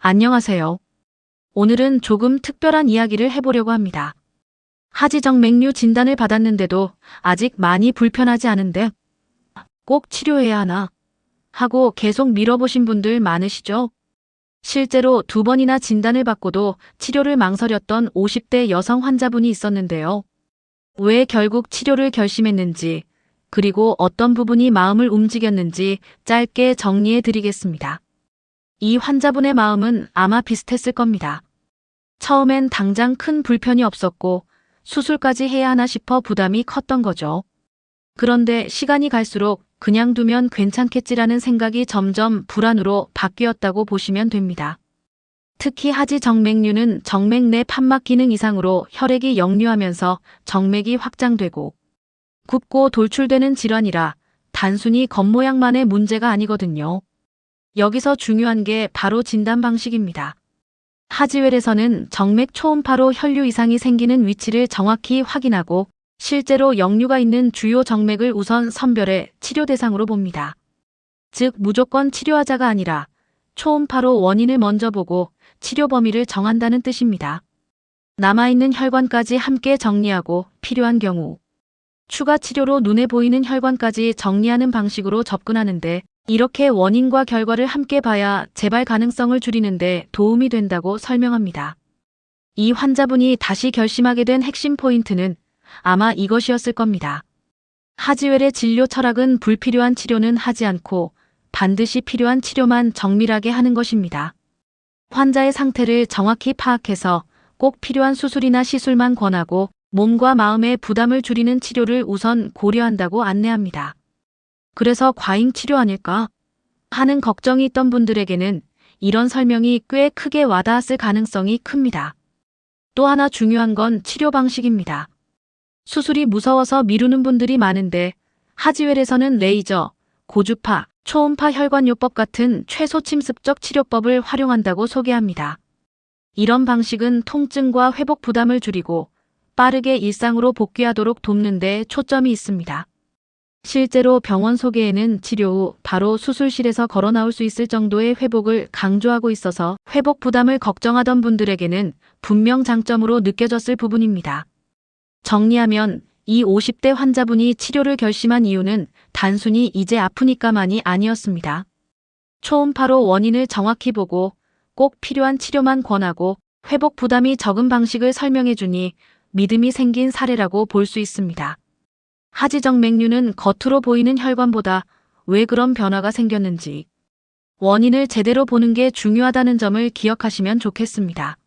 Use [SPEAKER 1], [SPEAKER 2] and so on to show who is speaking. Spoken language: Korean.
[SPEAKER 1] 안녕하세요. 오늘은 조금 특별한 이야기를 해보려고 합니다. 하지정맥류 진단을 받았는데도 아직 많이 불편하지 않은데 꼭 치료해야 하나 하고 계속 미뤄보신 분들 많으시죠? 실제로 2번이나 진단을 받고도 치료를 망설였던 50대 여성 환자분이 있었는데요. 왜 결국 치료를 결심했는지, 그리고 어떤 부분이 마음을 움직였는지 짧게 정리해 드리겠습니다. 이 환자분의 마음은 아마 비슷했을 겁니다. 처음엔 당장 큰 불편이 없었고 수술까지 해야 하나 싶어 부담이 컸던 거죠. 그런데 시간이 갈수록 그냥 두면 괜찮겠지라는 생각이 점점 불안으로 바뀌었다고 보시면 됩니다. 특히 하지정맥류는 정맥 내 판막 기능 이상으로 혈액이 역류하면서 정맥이 확장되고 굽고 돌출되는 질환이라 단순히 겉모양만의 문제가 아니거든요. 여기서 중요한 게 바로 진단 방식입니다. 하지웰에서는 정맥 초음파로 혈류 이상이 생기는 위치를 정확히 확인하고 실제로 역류가 있는 주요 정맥을 우선 선별해 치료 대상으로 봅니다. 즉 무조건 치료하자가 아니라 초음파로 원인을 먼저 보고 치료 범위를 정한다는 뜻입니다. 남아있는 혈관까지 함께 정리하고 필요한 경우 추가 치료로 눈에 보이는 혈관까지 정리하는 방식으로 접근하는데 이렇게 원인과 결과를 함께 봐야 재발 가능성을 줄이는데 도움이 된다고 설명합니다. 이 환자분이 다시 결심하게 된 핵심 포인트는 아마 이것이었을 겁니다. 하지웰의 진료 철학은 불필요한 치료는 하지 않고 반드시 필요한 치료만 정밀하게 하는 것입니다. 환자의 상태를 정확히 파악해서 꼭 필요한 수술이나 시술만 권하고 몸과 마음의 부담을 줄이는 치료를 우선 고려한다고 안내합니다. 그래서 과잉 치료 아닐까 하는 걱정이 있던 분들에게는 이런 설명이 꽤 크게 와닿았을 가능성이 큽니다. 또 하나 중요한 건 치료 방식입니다. 수술이 무서워서 미루는 분들이 많은데 하지웰에서는 레이저, 고주파, 초음파 혈관요법 같은 최소침습적 치료법을 활용한다고 소개합니다. 이런 방식은 통증과 회복 부담을 줄이고 빠르게 일상으로 복귀하도록 돕는 데 초점이 있습니다. 실제로 병원 소개에는 치료 후 바로 수술실에서 걸어 나올 수 있을 정도의 회복을 강조하고 있어서 회복 부담을 걱정하던 분들에게는 분명 장점으로 느껴졌을 부분입니다. 정리하면 이 50대 환자분이 치료를 결심한 이유는 단순히 이제 아프니까만이 아니었습니다. 초음파로 원인을 정확히 보고 꼭 필요한 치료만 권하고 회복 부담이 적은 방식을 설명해주니 믿음이 생긴 사례라고 볼 수 있습니다. 하지정맥류는 겉으로 보이는 혈관보다 왜 그런 변화가 생겼는지 원인을 제대로 보는 게 중요하다는 점을 기억하시면 좋겠습니다.